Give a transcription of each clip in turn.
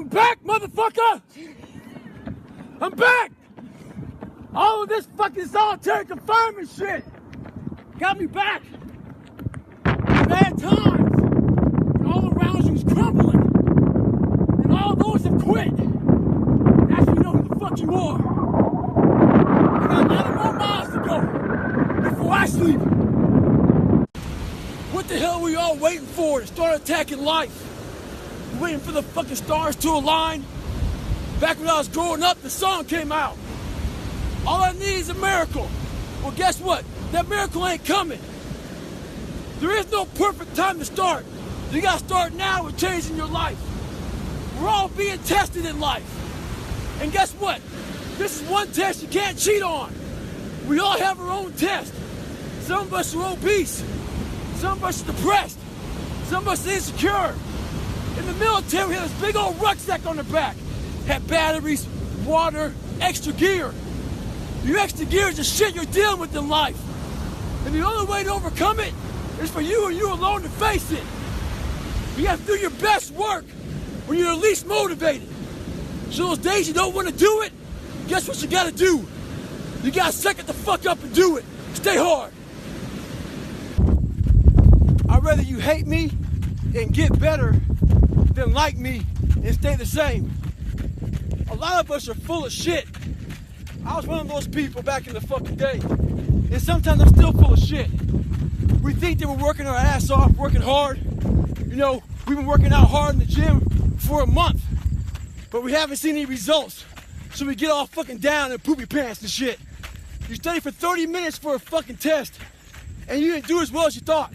I'm back, motherfucker! I'm back! All of this fucking solitary confinement shit got me back. Bad times when all around you was crumbling and all those have quit. That's when you know who the fuck you are. I got 11 more miles to go before I sleep. What the hell are we all waiting for to start attacking life? Waiting for the fucking stars to align? Back when I was growing up, the song came out. All I need is a miracle. Well, guess what? That miracle ain't coming. There is no perfect time to start. You gotta start now with changing your life. We're all being tested in life. And guess what? This is one test you can't cheat on. We all have our own test. Some of us are obese. Some of us are depressed. Some of us are insecure. In the military, we had this big old rucksack on the back. Had batteries, water, extra gear. Your extra gear is the shit you're dealing with in life. And the only way to overcome it is for you and you alone to face it. You have to do your best work when you're least motivated. So those days you don't want to do it, guess what you gotta do? You gotta suck it the fuck up and do it. Stay hard. I'd rather you hate me and get better than like me and stay the same. A lot of us are full of shit. I was one of those people back in the fucking day. And sometimes I'm still full of shit. We think that we're working our ass off, working hard. You know, we've been working out hard in the gym for a month, but we haven't seen any results. So we get all fucking down and poopy pants and shit. You study for 30 minutes for a fucking test, and you didn't do as well as you thought.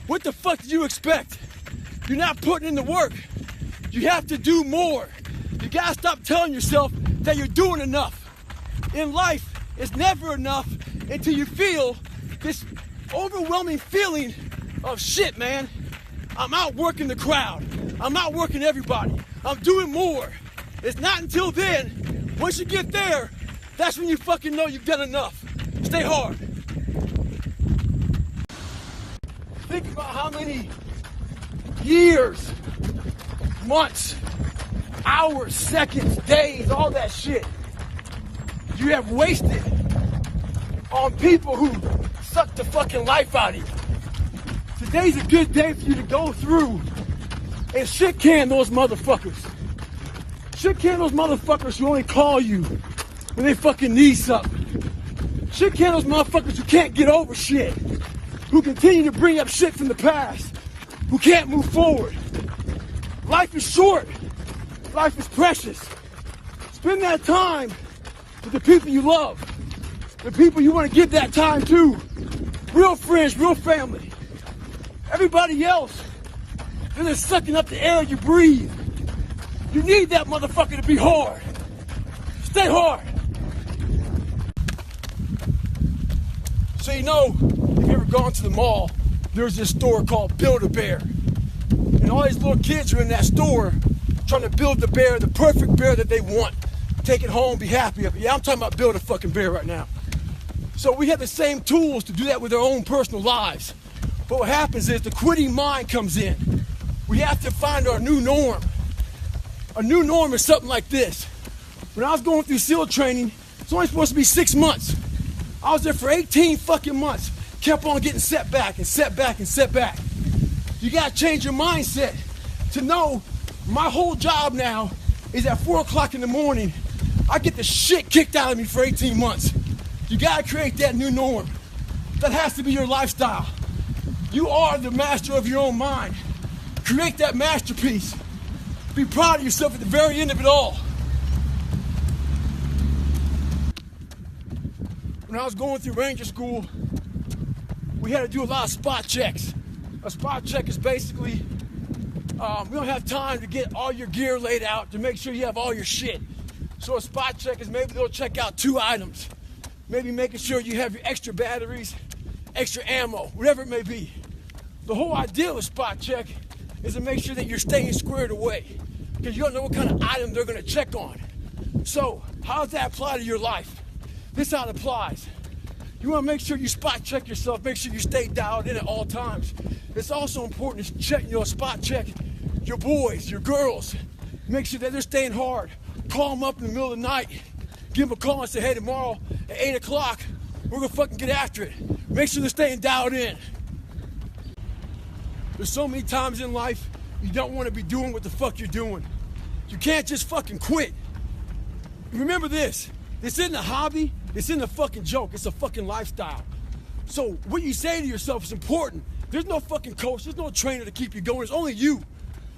What the fuck did you expect? You're not putting in the work. You have to do more. You gotta stop telling yourself that you're doing enough. In life, it's never enough until you feel this overwhelming feeling of shit, man. I'm outworking the crowd. I'm outworking everybody. I'm doing more. It's not until then, once you get there, that's when you fucking know you've done enough. Stay hard. Think about how many years, months, hours, seconds, days, all that shit you have wasted on people who suck the fucking life out of you. Today's a good day for you to go through and shit can those motherfuckers. Shit can those motherfuckers who only call you when they fucking need something. Shit can those motherfuckers who can't get over shit, who continue to bring up shit from the past, who can't move forward. Life is short. Life is precious. Spend that time with the people you love, the people you want to give that time to. Real friends, real family. Everybody else, they're just sucking up the air you breathe. You need that motherfucker to be hard. Stay hard. So you know, if you've ever gone to the mall, there's this store called Build-A-Bear. And all these little kids are in that store trying to build the bear, the perfect bear that they want. Take it home, be happy of it. Yeah, I'm talking about build a fucking bear right now. So we have the same tools to do that with our own personal lives. But what happens is the quitting mind comes in. We have to find our new norm. A new norm is something like this. When I was going through SEAL training, it's only supposed to be 6 months. I was there for 18 fucking months. Kept on getting set back and set back and set back. You gotta change your mindset to know my whole job now is at 4 o'clock in the morning. I get the shit kicked out of me for 18 months. You gotta create that new norm. That has to be your lifestyle. You are the master of your own mind. Create that masterpiece. Be proud of yourself at the very end of it all. When I was going through Ranger School, we had to do a lot of spot checks. A spot check is basically, we don't have time to get all your gear laid out to make sure you have all your shit. So a spot check is maybe they'll check out 2 items. Maybe making sure you have your extra batteries, extra ammo, whatever it may be. The whole idea of a spot check is to make sure that you're staying squared away, because you don't know what kind of item they're gonna check on. So how does that apply to your life? This is how it applies. You wanna make sure you spot check yourself, make sure you stay dialed in at all times. It's also important to check, spot check your boys, your girls, Make sure that they're staying hard. Call them up in the middle of the night. Give them a call and say, hey, tomorrow at 8 o'clock, we're going to fucking get after it. Make sure they're staying dialed in. There's so many times in life you don't want to be doing what the fuck you're doing. You can't just fucking quit. Remember this. This isn't a hobby. This isn't a fucking joke. It's a fucking lifestyle. So what you say to yourself is important. There's no fucking coach. There's no trainer to keep you going. It's only you.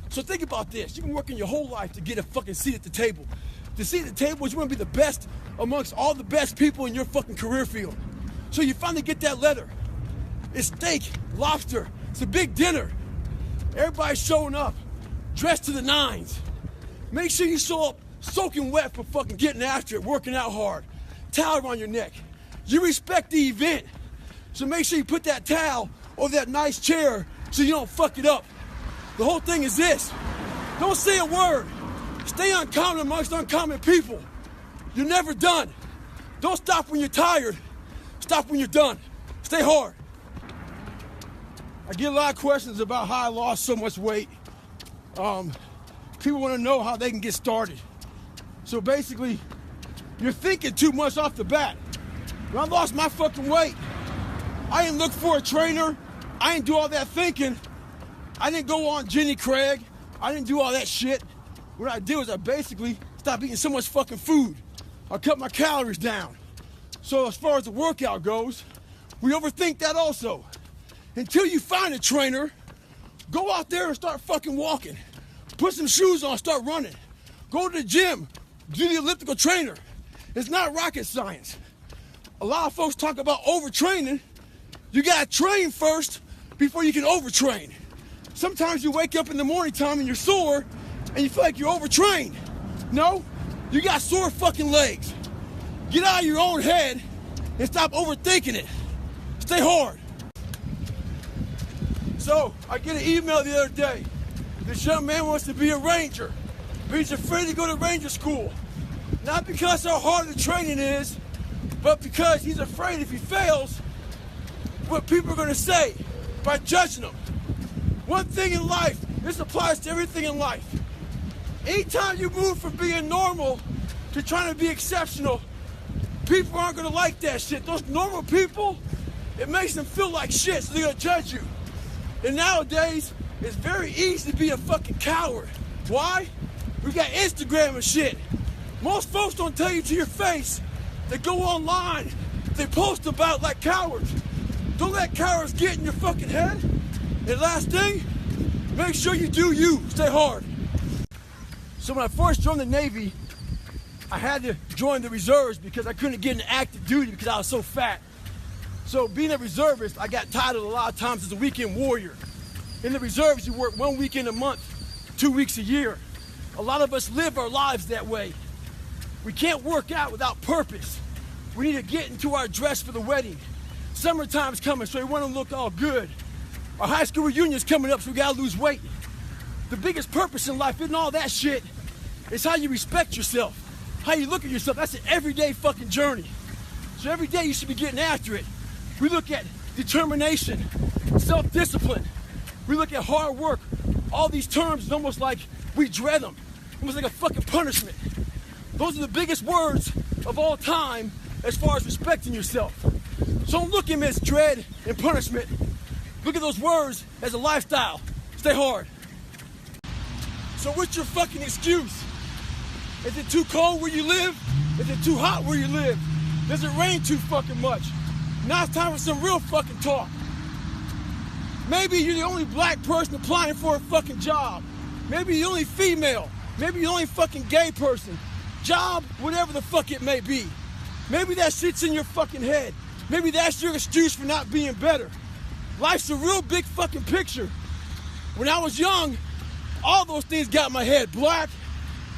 So think about this. You've been working your whole life to get a fucking seat at the table. The seat at the table is you want to be the best amongst all the best people in your fucking career field. So you finally get that letter. It's steak, lobster. It's a big dinner. Everybody's showing up, dressed to the nines. Make sure you show up soaking wet for fucking getting after it, working out hard. Towel around your neck. You respect the event. So make sure you put that towel over that nice chair so you don't fuck it up. The whole thing is this. Don't say a word. Stay uncommon amongst uncommon people. You're never done. Don't stop when you're tired. Stop when you're done. Stay hard. I get a lot of questions about how I lost so much weight. People want to know how they can get started. So basically, you're thinking too much off the bat. When I lost my fucking weight, I didn't look for a trainer. I didn't do all that thinking. I didn't go on Jenny Craig. I didn't do all that shit. What I did was I basically stopped eating so much fucking food. I cut my calories down. So as far as the workout goes, we overthink that also. Until you find a trainer, go out there and start fucking walking. Put some shoes on, start running. Go to the gym, do the elliptical trainer. It's not rocket science. A lot of folks talk about overtraining. You gotta train first before you can overtrain. Sometimes you wake up in the morning time and you're sore and you feel like you're overtrained. No, you got sore fucking legs. Get out of your own head and stop overthinking it. Stay hard. So, I get an email the other day. This young man wants to be a ranger, but he's afraid to go to ranger school. Not because how hard the training is, but because he's afraid if he fails, what people are gonna say by judging him. One thing in life, this applies to everything in life. Anytime you move from being normal to trying to be exceptional, people aren't gonna like that shit. Those normal people, it makes them feel like shit, so they're gonna judge you. And nowadays, it's very easy to be a fucking coward. Why? We got Instagram and shit. Most folks don't tell you to your face. They go online, they post about like cowards. Don't let cowards get in your fucking head. And last thing, make sure you do you. Stay hard. So when I first joined the Navy, I had to join the reserves because I couldn't get into active duty because I was so fat. So being a reservist, I got titled a lot of times as a weekend warrior. In the reserves, you work 1 weekend a month, 2 weeks a year. A lot of us live our lives that way. We can't work out without purpose. We need to get into our dress for the wedding. Summertime's coming, so we want to look all good. Our high school reunion's coming up, so we gotta lose weight. The biggest purpose in life isn't all that shit. It's how you respect yourself, how you look at yourself. That's an everyday fucking journey. So every day you should be getting after it. We look at determination, self-discipline. We look at hard work. All these terms, it's almost like we dread them. Almost like a fucking punishment. Those are the biggest words of all time as far as respecting yourself. So don't look at them as dread and punishment. Look at those words as a lifestyle. Stay hard. So what's your fucking excuse? Is it too cold where you live? Is it too hot where you live? Does it rain too fucking much? Now it's time for some real fucking talk. Maybe you're the only black person applying for a fucking job. Maybe you're the only female. Maybe you're the only fucking gay person. Job, whatever the fuck it may be. Maybe that shit's in your fucking head. Maybe that's your excuse for not being better. Life's a real big fucking picture. When I was young, all those things got in my head. Black,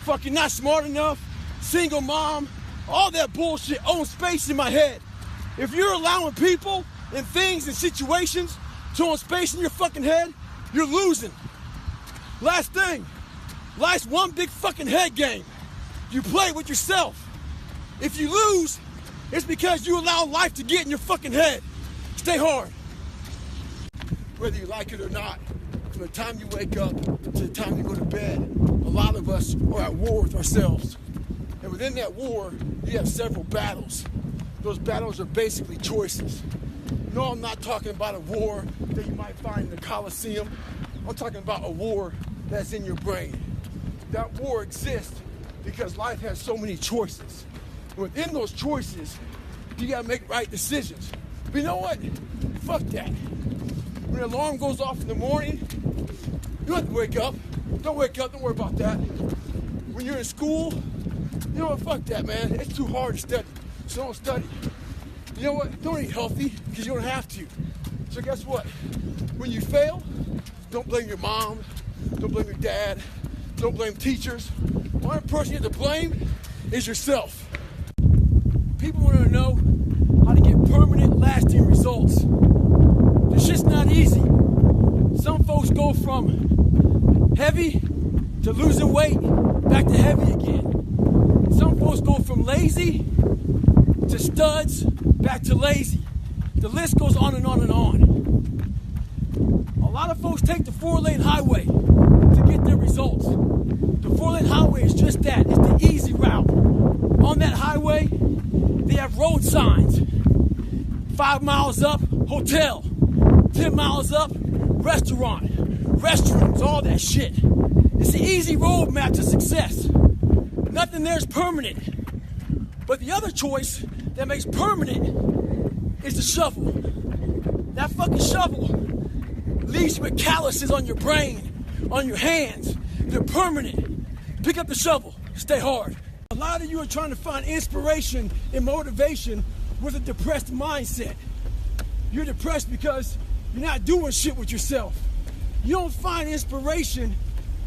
fucking not smart enough, single mom, all that bullshit owns space in my head. If you're allowing people and things and situations to own space in your fucking head, you're losing. Last thing, life's one big fucking head game. You play with yourself. If you lose, it's because you allow life to get in your fucking head. Stay hard. Whether you like it or not, From the time you wake up to the time you go to bed, a lot of us are at war with ourselves. And within that war, you have several battles. Those battles are basically choices. No, I'm not talking about a war that you might find in the Coliseum. I'm talking about a war that's in your brain. That war exists because life has so many choices. And within those choices, you gotta make right decisions. But you know what? Fuck that. When the alarm goes off in the morning, you don't have to wake up. Don't wake up, don't worry about that. When you're in school, you know what? Fuck that, man. It's too hard to study, so don't study. You know what? Don't eat healthy, because you don't have to. So guess what? When you fail, don't blame your mom, don't blame your dad, don't blame teachers. The only person you have to blame is yourself. People want to know how to get permanent, lasting results. This shit's not easy. Some folks go from heavy to losing weight, back to heavy again. Some folks go from lazy to studs, back to lazy. The list goes on and on and on. A lot of folks take the 4-lane highway to get their results. The 4-lane highway is just that. It's the easy route. On that highway, they have road signs. 5 miles up, hotel. 10 miles up, restaurant. Restrooms, all that shit. It's the easy roadmap to success. Nothing there is permanent. But the other choice that makes permanent is the shovel. That fucking shovel leaves you with calluses on your brain, on your hands. They're permanent. Pick up the shovel. Stay hard. A lot of you are trying to find inspiration and motivation with a depressed mindset. You're depressed because you're not doing shit with yourself. You don't find inspiration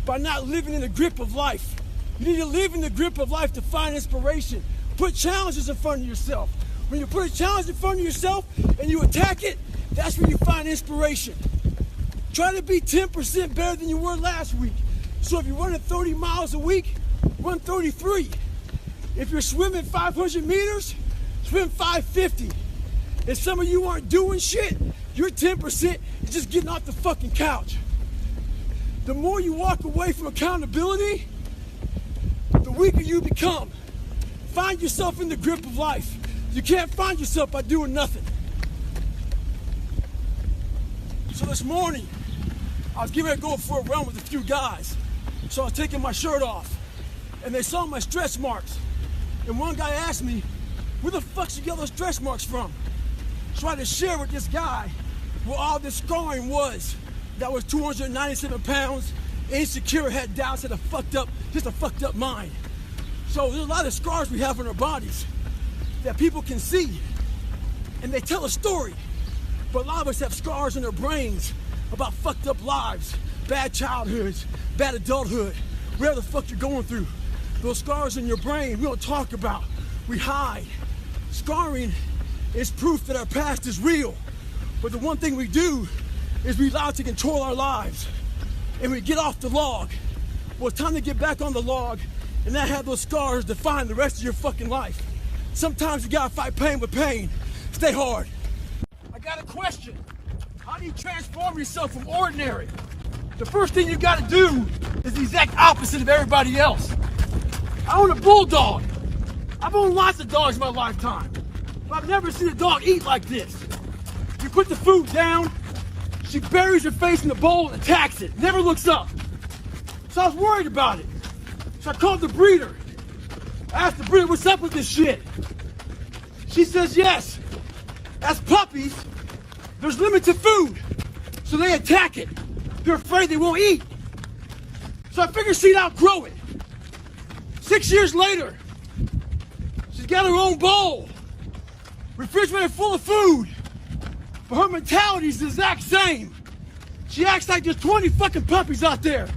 by not living in the grip of life. You need to live in the grip of life to find inspiration. Put challenges in front of yourself. When you put a challenge in front of yourself and you attack it, that's when you find inspiration. Try to be 10% better than you were last week. So if you're running 30 miles a week, run 33. If you're swimming 500 meters, swim 550. If some of you aren't doing shit, you're 10%, you're just getting off the fucking couch. The more you walk away from accountability, the weaker you become. Find yourself in the grip of life. You can't find yourself by doing nothing. So this morning, I was getting ready to go for a run with a few guys. So I was taking my shirt off, and they saw my stretch marks. And one guy asked me, where the fuck you get those stretch marks from? So I had to share with this guy where all this scarring was. That was 297 pounds, insecure, had doubts, had a fucked up mind. So there's a lot of scars we have on our bodies that people can see, and they tell a story. But a lot of us have scars in our brains about fucked up lives, bad childhoods, bad adulthood, whatever the fuck you're going through. Those scars in your brain we don't talk about, we hide. Scarring is proof that our past is real. But the one thing we do is we allow it to control our lives. And we get off the log. Well, it's time to get back on the log and not have those scars define the rest of your fucking life. Sometimes you gotta fight pain with pain. Stay hard. I got a question. How do you transform yourself from ordinary? The first thing you gotta do is the exact opposite of everybody else. I own a bulldog. I've owned lots of dogs in my lifetime, but I've never seen a dog eat like this. You put the food down, she buries her face in the bowl and attacks it, never looks up. So I was worried about it. So I called the breeder. I asked the breeder, what's up with this shit? She says, yes, as puppies, there's limited food, so they attack it. They're afraid they won't eat. So I figured she'd outgrow it. 6 years later, she's got her own bowl, refrigerator full of food, but her mentality is the exact same. She acts like there's 20 fucking puppies out there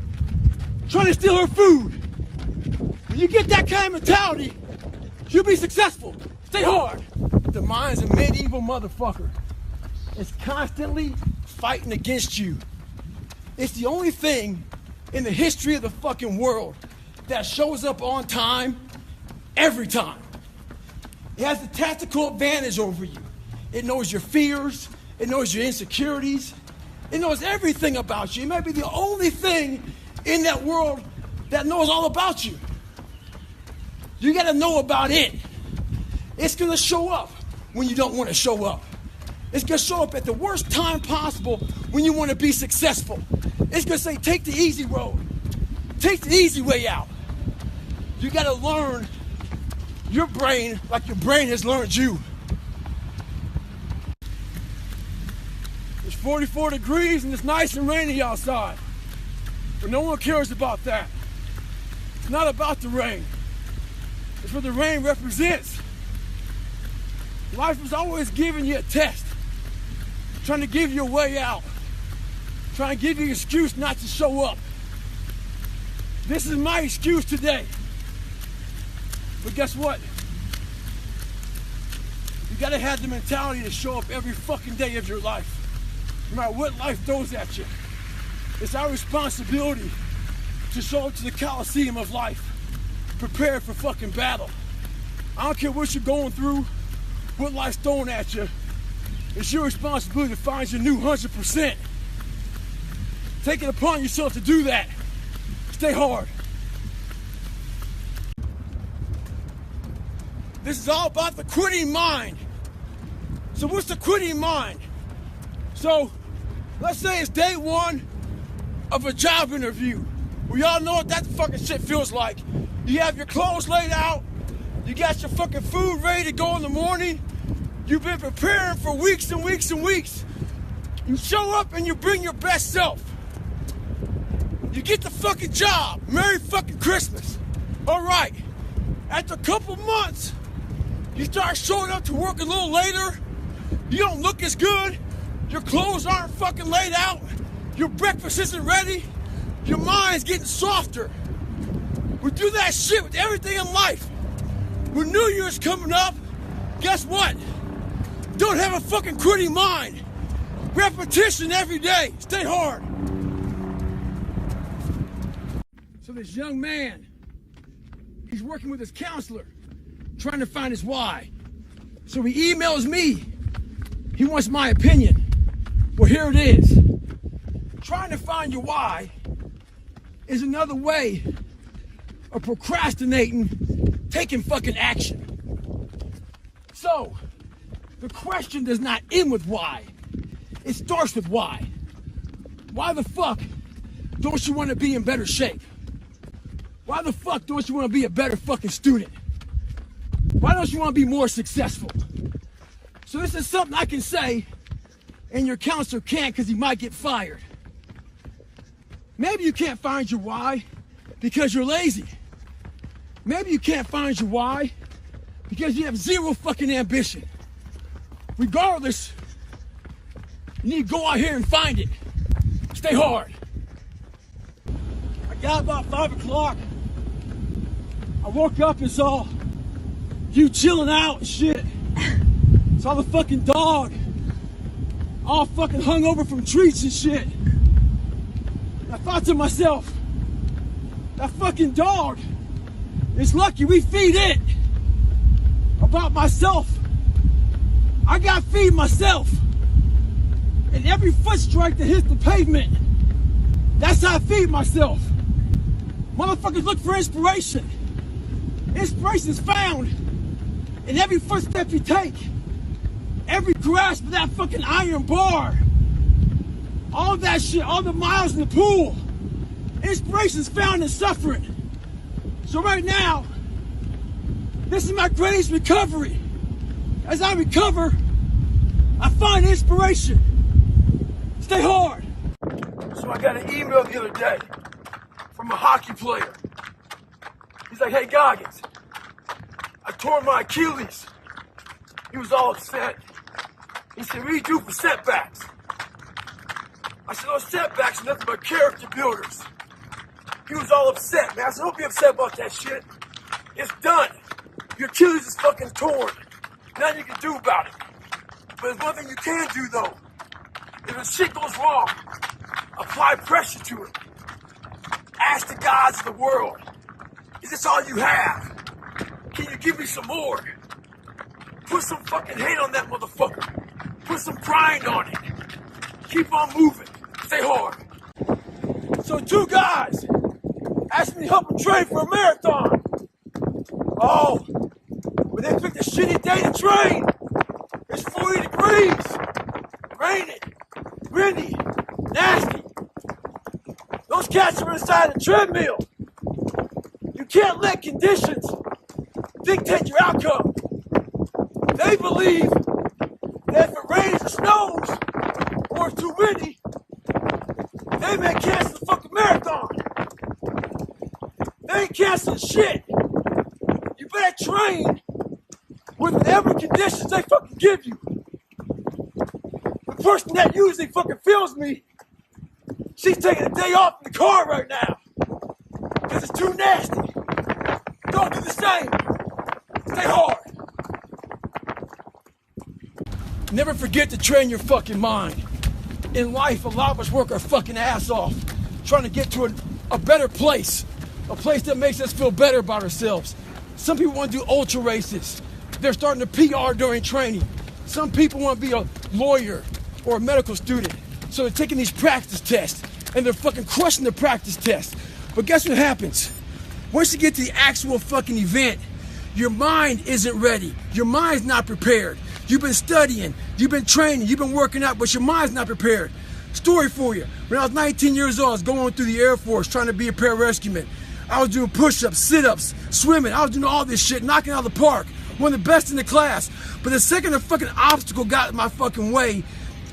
trying to steal her food. When you get that kind of mentality, you'll be successful. Stay hard. The mind's a medieval motherfucker. It's constantly fighting against you. It's the only thing in the history of the fucking world that shows up on time every time. It has the tactical advantage over you. It knows your fears. It knows your insecurities. It knows everything about you. It may be the only thing in that world that knows all about you. You got to know about it. It's going to show up when you don't want to show up. It's going to show up at the worst time possible when you want to be successful. It's going to say, take the easy road. Take the easy way out. You got to learn your brain like your brain has learned you. It's 44 degrees and it's nice and rainy outside. But no one cares about that. It's not about the rain. It's what the rain represents. Life is always giving you a test. Trying to give you a way out. Trying to give you an excuse not to show up. This is my excuse today. But guess what? You gotta have the mentality to show up every fucking day of your life. No matter what life throws at you. It's our responsibility to show up to the Coliseum of life. Prepared for fucking battle. I don't care what you're going through, what life's throwing at you. It's your responsibility to find your new 100%. Take it upon yourself to do that. Stay hard. This is all about the quitting mind. So what's the quitting mind? So let's say it's day one of a job interview. We all know what that fucking shit feels like. You have your clothes laid out. You got your fucking food ready to go in the morning. You've been preparing for weeks and weeks and weeks. You show up and you bring your best self. You get the fucking job. Merry fucking Christmas. All right. After a couple months, you start showing up to work a little later. You don't look as good. Your clothes aren't fucking laid out. Your breakfast isn't ready. Your mind's getting softer. We do that shit with everything in life. When New Year's coming up, guess what? Don't have a fucking quitting mind. Repetition every day. Stay hard. So this young man, he's working with his counselor, trying to find his why. So he emails me. He wants my opinion. Well, here it is. Trying to find your why is another way of procrastinating, taking fucking action. So, the question does not end with why. It starts with why. Why the fuck don't you want to be in better shape? Why the fuck don't you want to be a better fucking student? Why don't you want to be more successful? So this is something I can say, and your counselor can't because he might get fired. Maybe you can't find your why because you're lazy. Maybe you can't find your why because you have zero fucking ambition. Regardless, you need to go out here and find it. Stay hard. I got about 5 o'clock. I woke up and saw you chilling out and shit. Saw the fucking dog all fucking hung over from treats and shit. And I thought to myself, that fucking dog is lucky we feed it. About myself, I gotta feed myself. And every foot strike that hits the pavement, that's how I feed myself. Motherfuckers look for inspiration. Inspiration is found in every footstep you take. Every grasp of that fucking iron bar. All that shit, all the miles in the pool. Inspiration is found in suffering. So right now, this is my greatest recovery. As I recover, I find inspiration. Stay hard. So I got an email the other day from a hockey player. He's like, hey Goggins, I tore my Achilles. He was all upset. He said, what do you do for setbacks? I said, those setbacks are nothing but character builders. He was all upset, man. I said, don't be upset about that shit. It's done. Your Achilles is fucking torn. Nothing you can do about it. But there's one thing you can do, though. If the shit goes wrong, apply pressure to it. Ask the gods of the world, is this all you have? Can you give me some more? Put some fucking hate on that motherfucker. Put some grind on it. Keep on moving. Stay hard. So two guys asked me to help them train for a marathon. Oh, but they picked a shitty day to train. It's 40 degrees, raining, windy, nasty. Those cats are inside the treadmill. You can't let conditions dictate your outcome. They believe that if it rains or snows or it's too windy, they may cancel the fucking marathon. They ain't canceling shit. You better train with whatever conditions they fucking give you. The person that usually fucking feels me, she's taking a day off in the car right now because it's too nasty. Don't do the same. Stay hard. Never forget to train your fucking mind. In life, a lot of us work our fucking ass off trying to get to a better place, a place that makes us feel better about ourselves. Some people want to do ultra races. They're starting to PR during training. Some people want to be a lawyer or a medical student, so they're taking these practice tests and they're fucking crushing the practice tests. But guess what happens? Once you get to the actual fucking event, your mind isn't ready. Your mind's not prepared. You've been studying, you've been training, you've been working out, but your mind's not prepared. Story for you. When I was 19 years old, I was going through the Air Force trying to be a pararescueman. I was doing push-ups, sit-ups, swimming. I was doing all this shit, knocking out of the park. One of the best in the class. But the second a fucking obstacle got in my fucking way,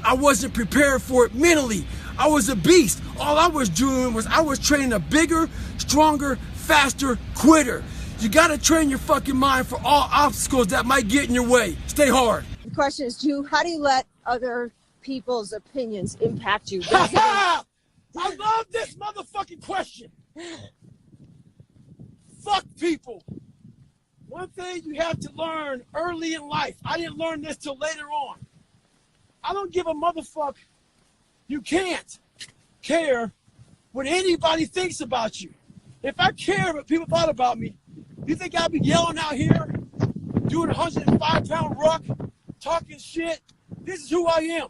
I wasn't prepared for it mentally. I was a beast. All I was doing was I was training a bigger, stronger, faster quitter. You gotta train your fucking mind for all obstacles that might get in your way. Stay hard. The question is, how do you let other people's opinions impact you? I love this motherfucking question. Fuck people. One thing you have to learn early in life. I didn't learn this till later on. I don't give a motherfuck. You can't care what anybody thinks about you. If I cared what people thought about me, you think I'd be yelling out here, doing a 105-pound ruck, talking shit? This is who I am.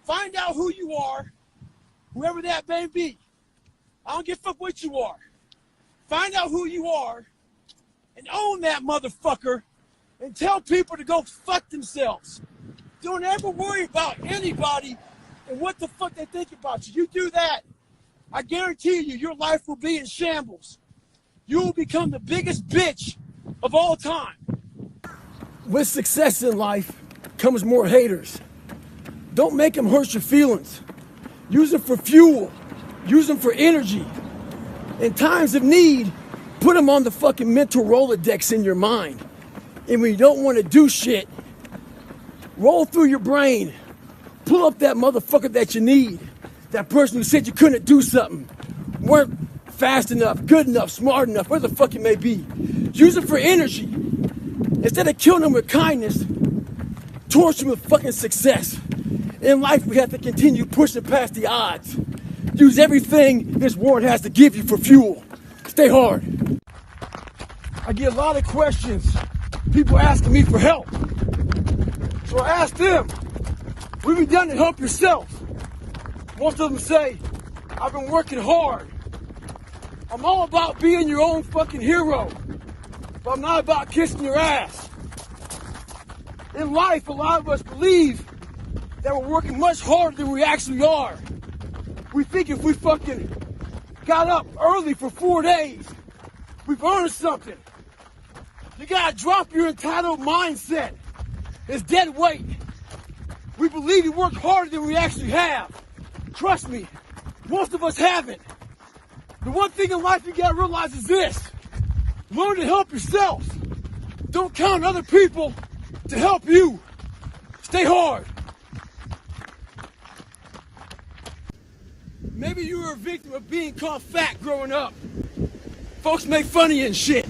Find out who you are, whoever that may be. I don't give a fuck what you are. Find out who you are and own that motherfucker and tell people to go fuck themselves. Don't ever worry about anybody and what the fuck they think about you. You do that, I guarantee you, your life will be in shambles. You will become the biggest bitch of all time. With success in life comes more haters. Don't make them hurt your feelings. Use them for fuel. Use them for energy. In times of need, put them on the fucking mental Rolodex in your mind. And when you don't want to do shit, roll through your brain. Pull up that motherfucker that you need. That person who said you couldn't do something. Weren't fast enough, good enough, smart enough, where the fuck it may be. Use it for energy. Instead of killing them with kindness, torch them with fucking success. In life, we have to continue pushing past the odds. Use everything this world has to give you for fuel. Stay hard. I get a lot of questions. People asking me for help. So I ask them, what have you done to help yourself? Most of them say, I've been working hard. I'm all about being your own fucking hero, but I'm not about kissing your ass. In life, a lot of us believe that we're working much harder than we actually are. We think if we fucking got up early for 4 days, we've earned something. You gotta drop your entitled mindset. It's dead weight. We believe we work harder than we actually have. Trust me, most of us haven't. The one thing in life you gotta realize is this. Learn to help yourself. Don't count on other people to help you. Stay hard. Maybe you were a victim of being called fat growing up. Folks make fun of you and shit.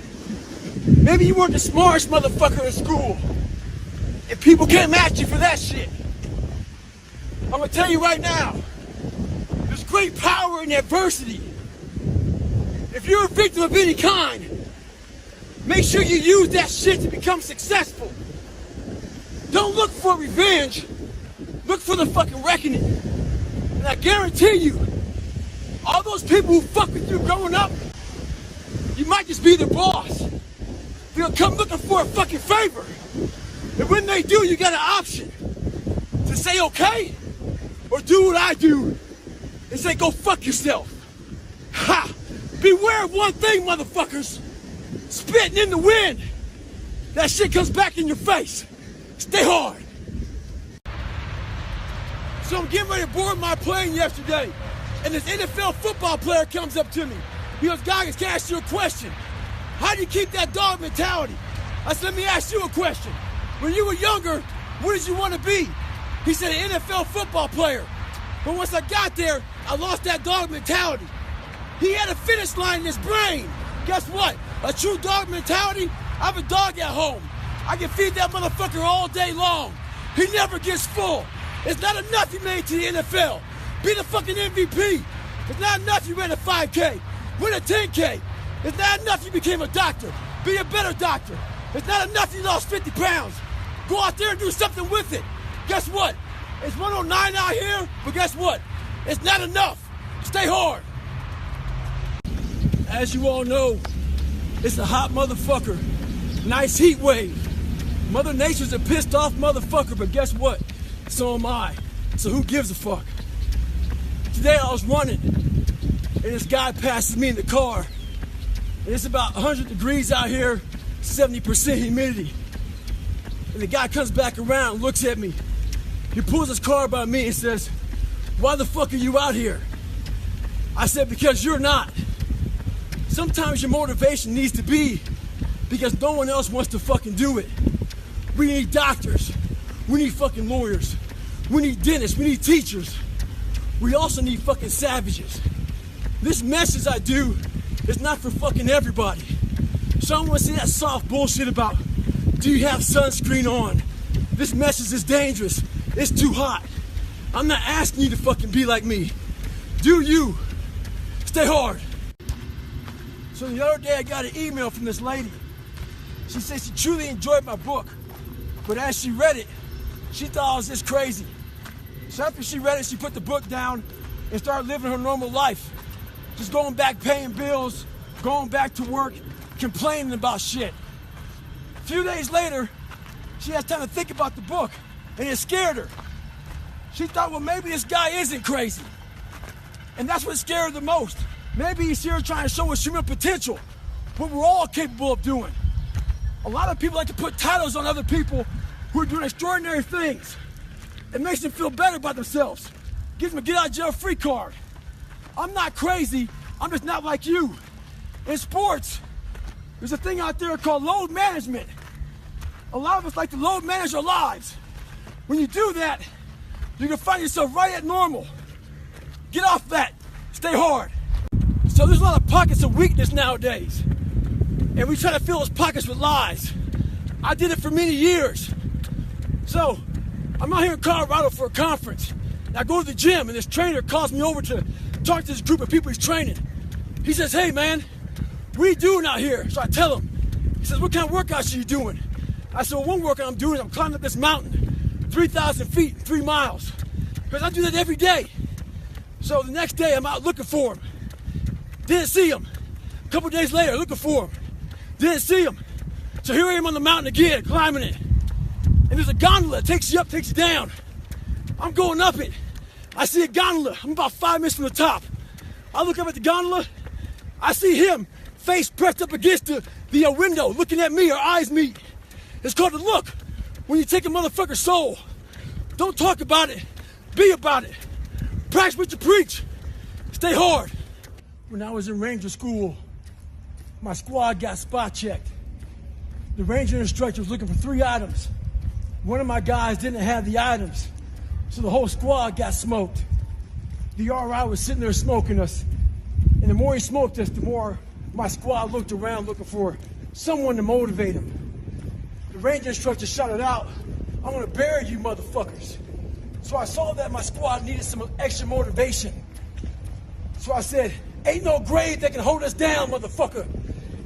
Maybe you weren't the smartest motherfucker in school. And people came at you for that shit. I'm gonna tell you right now, there's great power in adversity. If you're a victim of any kind, make sure you use that shit to become successful. Don't look for revenge, look for the fucking reckoning. And I guarantee you, all those people who fuck with you growing up, you might just be their boss. They'll come looking for a fucking favor. And when they do, you got an option to say okay, or do what I do and say go fuck yourself. Ha! Beware of one thing, motherfuckers. Spitting in the wind. That shit comes back in your face. Stay hard. So I'm getting ready to board my plane yesterday, and this NFL football player comes up to me. He goes, Goggins, can I ask you a question? How do you keep that dog mentality? I said, let me ask you a question. When you were younger, what did you want to be? He said, an NFL football player. But once I got there, I lost that dog mentality. He had a finish line in his brain. Guess what? A true dog mentality, I have a dog at home. I can feed that motherfucker all day long. He never gets full. It's not enough you made it to the NFL. Be the fucking MVP. It's not enough you ran a 5K. Win a 10K. It's not enough you became a doctor. Be a better doctor. It's not enough you lost 50 pounds. Go out there and do something with it. Guess what? It's 109 out here, but guess what? It's not enough. Stay hard. As you all know, it's a hot motherfucker. Nice heat wave. Mother Nature's a pissed off motherfucker, but guess what? So am I. So who gives a fuck? Today I was running, and this guy passes me in the car. And it's about 100 degrees out here, 70% humidity. And the guy comes back around, looks at me. He pulls his car by me and says, why the fuck are you out here? I said, because you're not. Sometimes your motivation needs to be because no one else wants to fucking do it. We need doctors. We need fucking lawyers. We need dentists. We need teachers. We also need fucking savages. This message I do is not for fucking everybody. So I don't want to say that soft bullshit about, do you have sunscreen on? This message is dangerous. It's too hot. I'm not asking you to fucking be like me. Do you. Stay hard. So the other day I got an email from this lady. She said she truly enjoyed my book, but as she read it, she thought I was just crazy. So after she read it, she put the book down and started living her normal life. Just going back paying bills, going back to work, complaining about shit. A few days later, she has time to think about the book, and it scared her. She thought, well, maybe this guy isn't crazy. And that's what scared her the most. Maybe he's here trying to show us human potential, what we're all capable of doing. A lot of people like to put titles on other people who are doing extraordinary things. It makes them feel better about themselves. Gives them a get out of jail free card. I'm not crazy, I'm just not like you. In sports, there's a thing out there called load management. A lot of us like to load manage our lives. When you do that, you can find yourself right at normal. Get off that, stay hard. So there's a lot of pockets of weakness nowadays. And we try to fill those pockets with lies. I did it for many years. So, I'm out here in Colorado for a conference. And I go to the gym and this trainer calls me over to talk to this group of people he's training. He says, hey man, what are you doing out here? So I tell him. He says, what kind of workouts are you doing? I said, well, one workout I'm doing is I'm climbing up this mountain, 3,000 feet in 3 miles. Because I do that every day. So the next day I'm out looking for him. Didn't see him. A couple days later, looking for him. Didn't see him. So here I am on the mountain again, climbing it. And there's a gondola that takes you up, takes you down. I'm going up it. I see a gondola. I'm about 5 minutes from the top. I look up at the gondola. I see him, face pressed up against the window, looking at me. Our eyes meet. It's called the look. When you take a motherfucker's soul. Don't talk about it. Be about it. Practice what you preach. Stay hard. When I was in Ranger school, my squad got spot checked. The Ranger instructor was looking for 3 items. One of my guys didn't have the items, so the whole squad got smoked. The RI was sitting there smoking us, and the more he smoked us, the more my squad looked around looking for someone to motivate him. The Ranger instructor shouted out, I'm gonna bury you motherfuckers. So I saw that my squad needed some extra motivation. So I said, ain't no grave that can hold us down, motherfucker.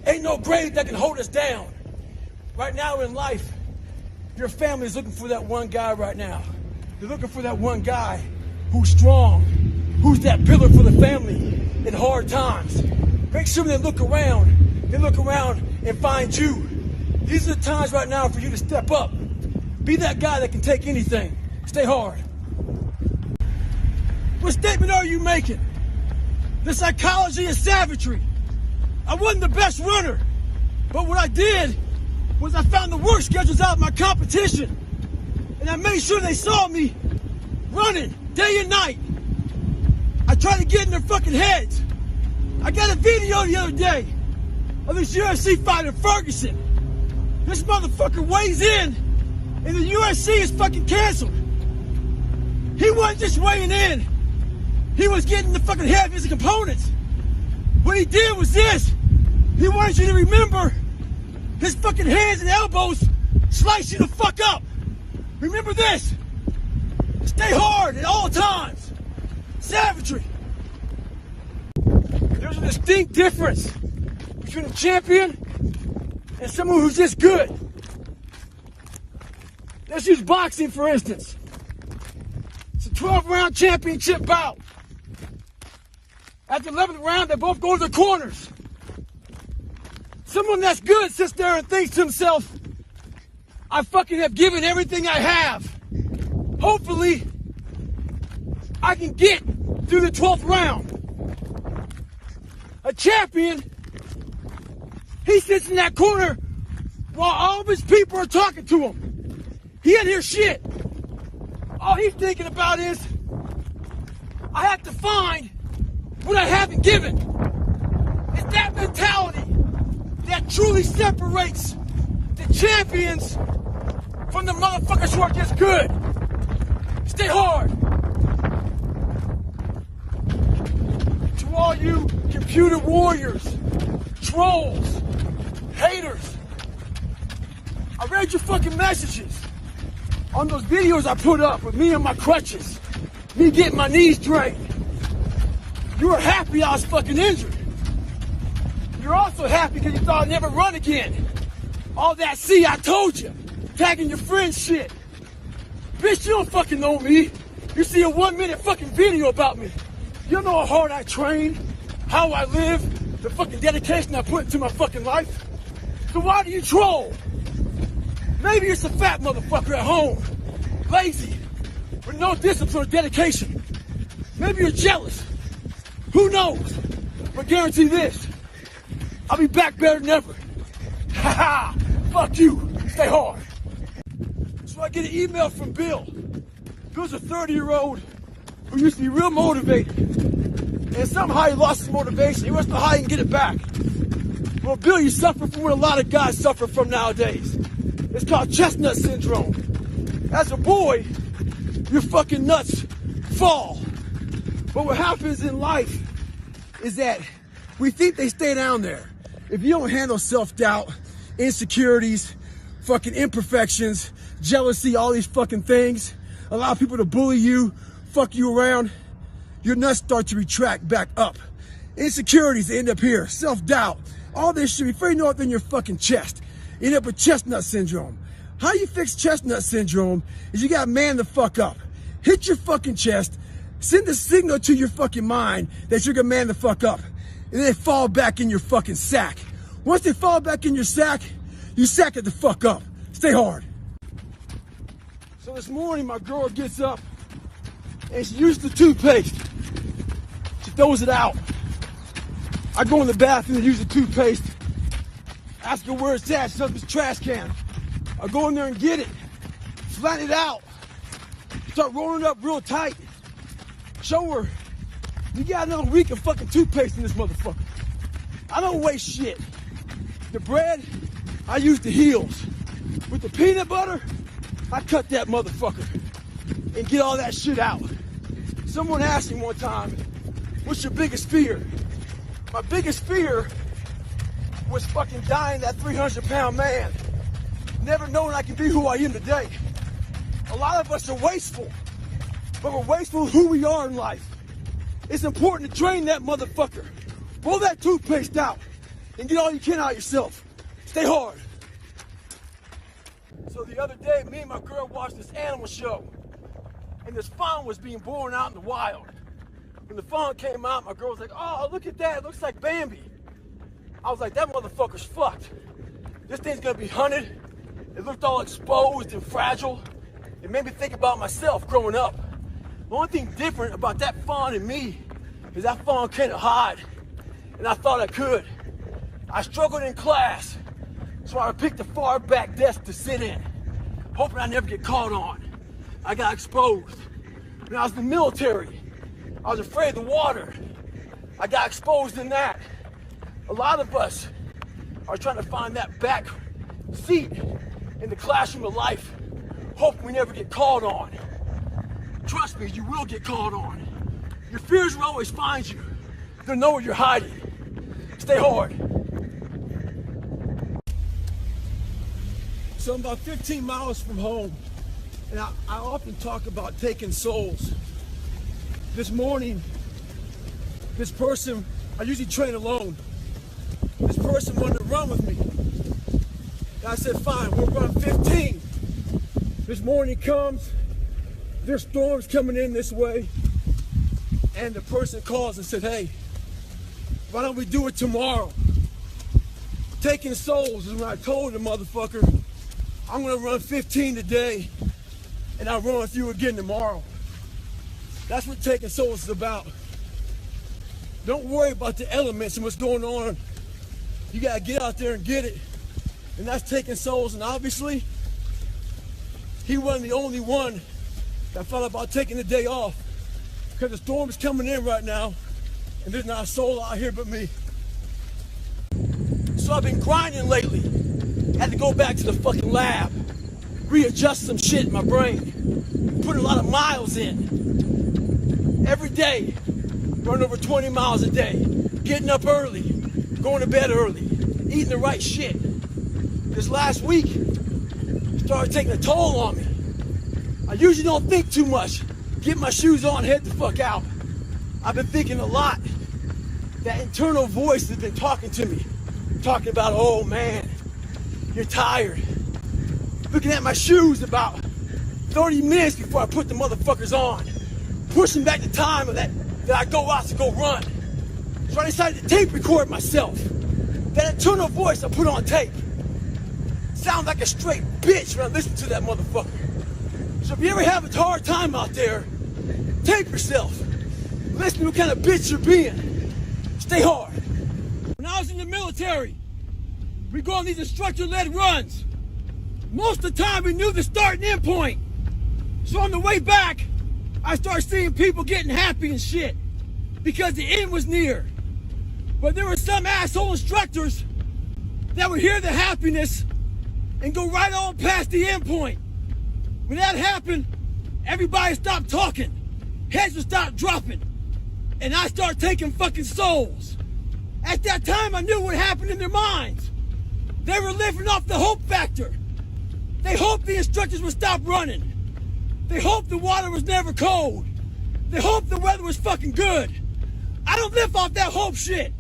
Ain't no grave that can hold us down. Right now in life, your family is looking for that one guy right now. They're looking for that one guy who's strong, who's that pillar for the family in hard times. Make sure they look around and find you. These are the times right now for you to step up. Be that guy that can take anything. Stay hard. What statement are you making? The psychology of savagery. I wasn't the best runner, but what I did was I found the work schedules out of my competition, and I made sure they saw me running day and night. I tried to get in their fucking heads. I got a video the other day of this UFC fighter, Ferguson. This motherfucker weighs in, and the UFC is fucking canceled. He wasn't just weighing in. He was getting the fucking heaviest components. What he did was this. He wanted you to remember his fucking hands and elbows slice you the fuck up. Remember this. Stay hard at all times. Savagery. There's a distinct difference between a champion and someone who's just good. Let's use boxing, for instance. It's a 12-round championship bout. At the 11th round, they both go to the corners. Someone that's good sits there and thinks to himself, I fucking have given everything I have. Hopefully, I can get through the 12th round. A champion, he sits in that corner while all of his people are talking to him. He ain't hear shit. All he's thinking about is, I have to find what I haven't given. It's that mentality that truly separates the champions from the motherfuckers who are just good. Stay hard. To all you computer warriors, trolls, haters, I read your fucking messages on those videos I put up with me on my crutches, me getting my knees drained. You were happy I was fucking injured. You're also happy because you thought I'd never run again. All that, see, I told you. Tagging your friends shit. Bitch, you don't fucking know me. You see a 1-minute fucking video about me. You don't know how hard I train, how I live, the fucking dedication I put into my fucking life. So why do you troll? Maybe you're some fat motherfucker at home, lazy, with no discipline or dedication. Maybe you're jealous. Who knows? But guarantee this, I'll be back better than ever. Ha ha! Fuck you. Stay hard. So I get an email from Bill. Bill's a 30-year-old who used to be real motivated. And somehow he lost his motivation. He wants to know how he can get it back. Well, Bill, you suffer from what a lot of guys suffer from nowadays. It's called chestnut syndrome. As a boy, your fucking nuts fall. But what happens in life is that we think they stay down there. If you don't handle self-doubt, insecurities, fucking imperfections, jealousy, all these fucking things, allow people to bully you, fuck you around, your nuts start to retract back up. Insecurities end up here, self-doubt, all this shit. Before you know it, in your fucking chest. You end up with chestnut syndrome. How you fix chestnut syndrome is you gotta man the fuck up. Hit your fucking chest, send a signal to your fucking mind that you're gonna man the fuck up. And then they fall back in your fucking sack. Once they fall back in your sack, you sack it the fuck up. Stay hard. So this morning, my girl gets up and she uses the toothpaste. She throws it out. I go in the bathroom and use the toothpaste. Ask her where it's at. She says it's a trash can. I go in there and get it. Flatten it out. Start rolling it up real tight. Show her, you got another week of fucking toothpaste in this motherfucker. I don't waste shit. The bread, I use the heels. With the peanut butter, I cut that motherfucker and get all that shit out. Someone asked me one time, what's your biggest fear? My biggest fear was fucking dying that 300-pound man. Never knowing I can be who I am today. A lot of us are wasteful, but we're wasteful of who we are in life. It's important to drain that motherfucker. Roll that toothpaste out and get all you can out yourself. Stay hard. So the other day, me and my girl watched this animal show, and this fawn was being born out in the wild. When the fawn came out, my girl was like, oh, look at that, it looks like Bambi. I was like, that motherfucker's fucked. This thing's gonna be hunted. It looked all exposed and fragile. It made me think about myself growing up. The only thing different about that fawn and me is that fawn couldn't hide, and I thought I could. I struggled in class, so I picked the far back desk to sit in, hoping I never get caught on. I got exposed. When I was in the military, I was afraid of the water. I got exposed in that. A lot of us are trying to find that back seat in the classroom of life, hoping we never get called on. Trust me, you will get called on. Your fears will always find you. They'll know where you're hiding. Stay hard. So I'm about 15 miles from home, and I often talk about taking souls. This morning, this person, I usually train alone. This person wanted to run with me. And I said, fine, we'll run 15. This morning comes, there's storms coming in this way, and the person calls and said, hey, why don't we do it tomorrow? Taking souls is when I told the motherfucker, I'm gonna run 15 today, and I'll run with you again tomorrow. That's what taking souls is about. Don't worry about the elements and what's going on. You gotta get out there and get it. And that's taking souls, and obviously, he wasn't the only one that thought about taking the day off, because the storm is coming in right now, and there's not a soul out here but me. So I've been grinding lately. Had to go back to the fucking lab, readjust some shit in my brain, put a lot of miles in. Every day, run over 20 miles a day, getting up early, going to bed early, eating the right shit. This last week, started taking a toll on me. I usually don't think too much. Get my shoes on, head the fuck out. I've been thinking a lot. That internal voice has been talking to me. Talking about, oh man, you're tired. Looking at my shoes about 30 minutes before I put the motherfuckers on. Pushing back the time of that I go out to go run. So I decided to tape record myself. That internal voice I put on tape. Sounds like a straight bitch when I listen to that motherfucker. So if you ever have a hard time out there, tape yourself. Listen to what kind of bitch you're being. Stay hard. When I was in the military, we go on these instructor-led runs. Most of the time we knew the start and end point. So on the way back, I started seeing people getting happy and shit because the end was near. But there were some asshole instructors that would hear the happiness and go right on past the end point. When that happened, everybody stopped talking. Heads would stop dropping. And I started taking fucking souls. At that time, I knew what happened in their minds. They were living off the hope factor. They hoped the instructors would stop running. They hoped the water was never cold. They hoped the weather was fucking good. I don't live off that hope shit.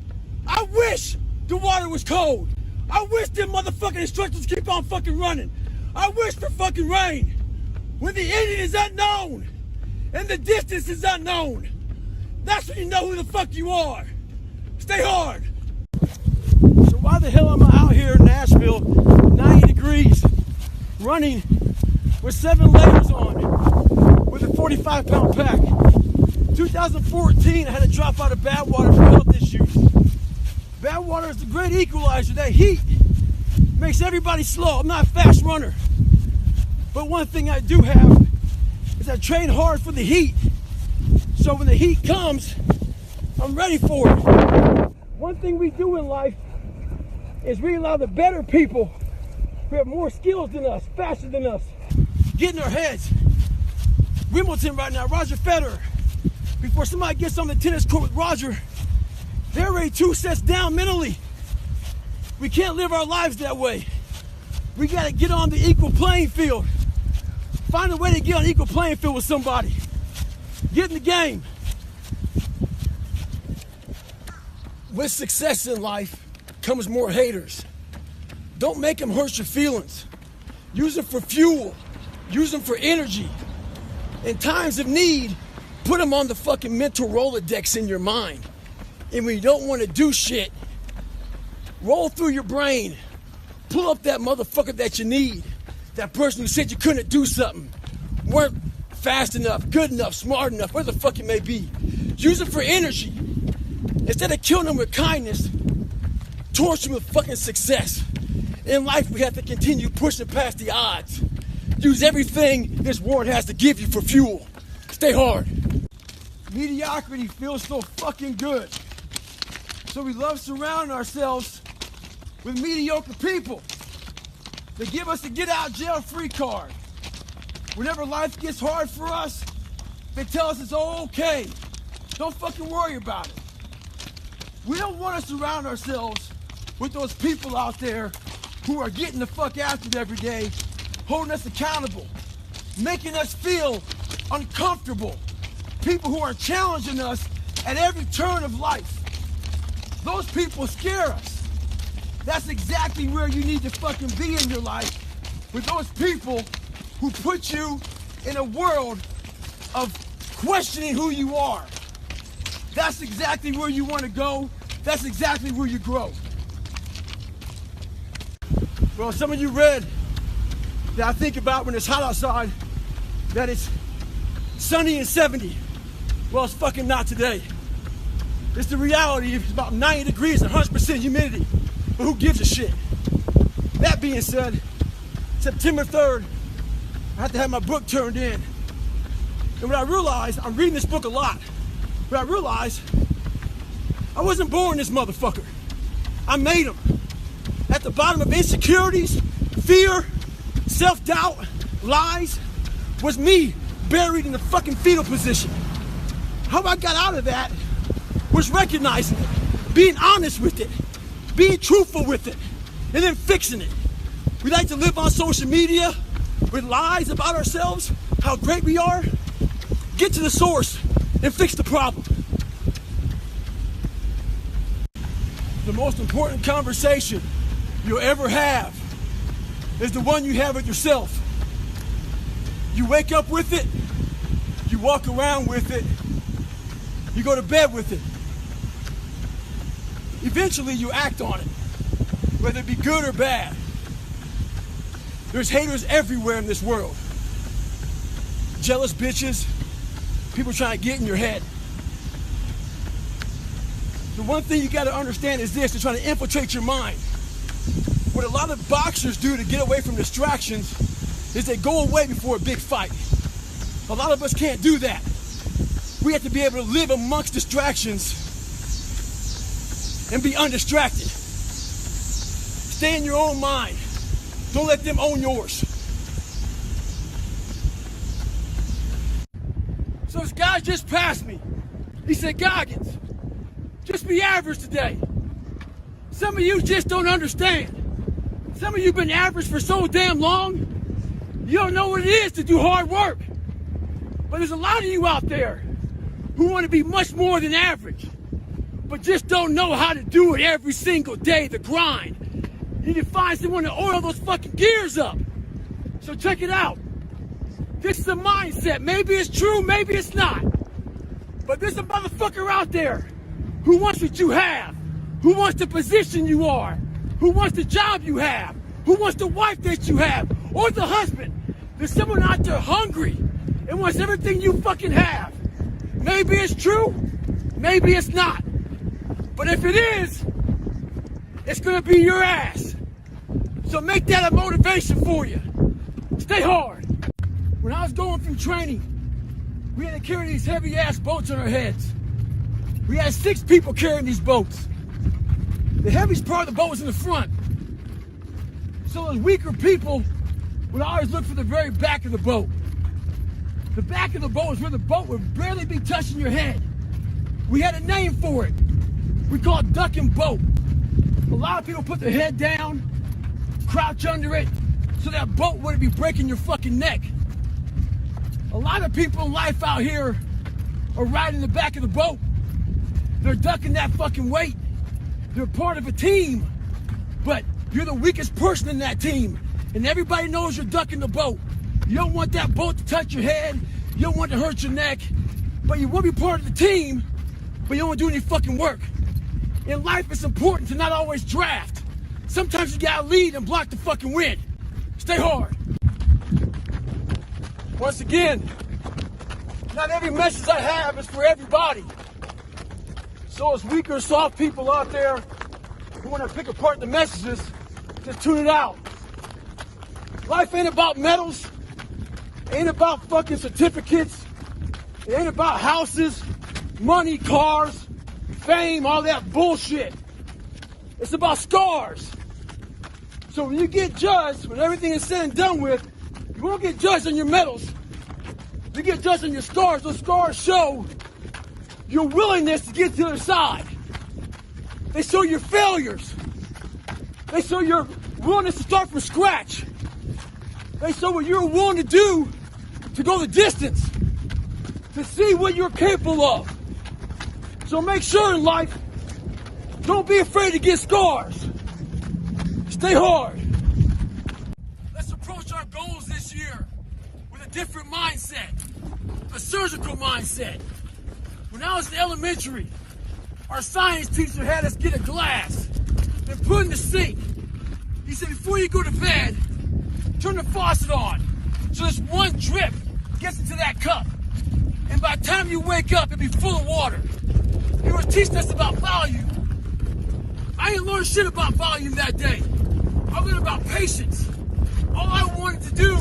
I wish the water was cold. I wish them motherfucking instructors keep on fucking running. I wish for fucking rain. When the ending is unknown and the distance is unknown, that's when you know who the fuck you are. Stay hard. So why the hell am I out here in Nashville, 90 degrees, running with 7 layers on, with a 45-pound pack? 2014, I had to drop out of Badwater for health issues. Badwater is the great equalizer. That heat makes everybody slow. I'm not a fast runner. But one thing I do have is I train hard for the heat. So when the heat comes, I'm ready for it. One thing we do in life is we allow the better people who have more skills than us, faster than us, get in our heads. Wimbledon right now, Roger Federer. Before somebody gets on the tennis court with Roger, they're already 2 sets down mentally. We can't live our lives that way. We gotta get on the equal playing field. Find a way to get on equal playing field with somebody. Get in the game. With success in life comes more haters. Don't make them hurt your feelings. Use them for fuel. Use them for energy. In times of need, Put them on the fucking mental Rolodex in your mind. And when you don't want to do shit, roll through your brain. Pull up that motherfucker that you need. That person who said you couldn't do something. Weren't fast enough, good enough, smart enough, where the fuck it may be. Use it for energy. Instead of killing them with kindness, torch them with fucking success. In life, we have to continue pushing past the odds. Use everything this world has to give you for fuel. Stay hard. Mediocrity feels so fucking good. So we love surrounding ourselves with mediocre people. They give us a get out jail free card. Whenever life gets hard for us, they tell us it's all okay. Don't fucking worry about it. We don't want to surround ourselves with those people out there who are getting the fuck after it every day, holding us accountable, making us feel uncomfortable. People who are challenging us at every turn of life. Those people scare us. That's exactly where you need to fucking be in your life, with those people who put you in a world of questioning who you are. That's exactly where you want to go. That's exactly where you grow. Well, some of you read that I think about when it's hot outside, that it's sunny and 70. Well, it's fucking not today. It's the reality. It's about 90 degrees and 100% humidity. But who gives a shit? That being said, September 3rd, I have to have my book turned in. And what I realized, I'm reading this book a lot, but I realized I wasn't born this motherfucker. I made him. At the bottom of insecurities, fear, self-doubt, lies, was me buried in the fucking fetal position. How I got out of that was recognizing it, being honest with it, being truthful with it, and then fixing it. We like to live on social media with lies about ourselves, how great we are. Get to the source and fix the problem. The most important conversation you'll ever have is the one you have with yourself. You wake up with it, you walk around with it, you go to bed with it. Eventually you act on it, whether it be good or bad. There's haters everywhere in this world. Jealous bitches, people trying to get in your head. The one thing you got to understand is this: they're trying to infiltrate your mind. What a lot of boxers do to get away from distractions is they go away before a big fight. A lot of us can't do that. We have to be able to live amongst distractions and be undistracted. Stay in your own mind. Don't let them own yours. So this guy just passed me. He said, "Goggins, just be average today." Some of you just don't understand. Some of you been average for so damn long, you don't know what it is to do hard work. But there's a lot of you out there who want to be much more than average, but just don't know how to do it every single day, the grind. You need to find someone to oil those fucking gears up. So check it out. This is a mindset. Maybe it's true, maybe it's not. But there's a motherfucker out there who wants what you have, who wants the position you are, who wants the job you have, who wants the wife that you have, or the husband. There's someone out there hungry and wants everything you fucking have. Maybe it's true, maybe it's not. But if it is, it's gonna be your ass. So make that a motivation for you. Stay hard. When I was going through training, we had to carry these heavy ass boats on our heads. We had 6 people carrying these boats. The heaviest part of the boat was in the front. So those weaker people would always look for the very back of the boat. The back of the boat is where the boat would barely be touching your head. We had a name for it. We call it duck and boat. A lot of people put their head down, crouch under it, so that boat wouldn't be breaking your fucking neck. A lot of people in life out here are riding the back of the boat. They're ducking that fucking weight. They're part of a team, but you're the weakest person in that team, and everybody knows you're ducking the boat. You don't want that boat to touch your head. You don't want to hurt your neck. but you want to be part of the team, but you don't want to do any fucking work. In life, it's important to not always draft. Sometimes you gotta lead and block the fucking win. Stay hard. Once again, not every message I have is for everybody. So as weak or soft people out there who want to pick apart the messages, just tune it out. Life ain't about medals, ain't about fucking certificates, it ain't about houses, money, cars, fame, all that bullshit. It's about scars. So when you get judged, when everything is said and done with, you won't get judged on your medals. You get judged on your scars. Those scars show your willingness to get to the other side. They show your failures. They show your willingness to start from scratch. They show what you're willing to do to go the distance, to see what you're capable of. So make sure in life, don't be afraid to get scars. Stay hard. Let's approach our goals this year with a different mindset, a surgical mindset. When I was in elementary, our science teacher had us get a glass and put it in the sink. He said, before you go to bed, turn the faucet on so this one drip gets into that cup. And by the time you wake up, it'll be full of water. He was teaching us about volume. I didn't learn shit about volume that day. I learned about patience. All I wanted to do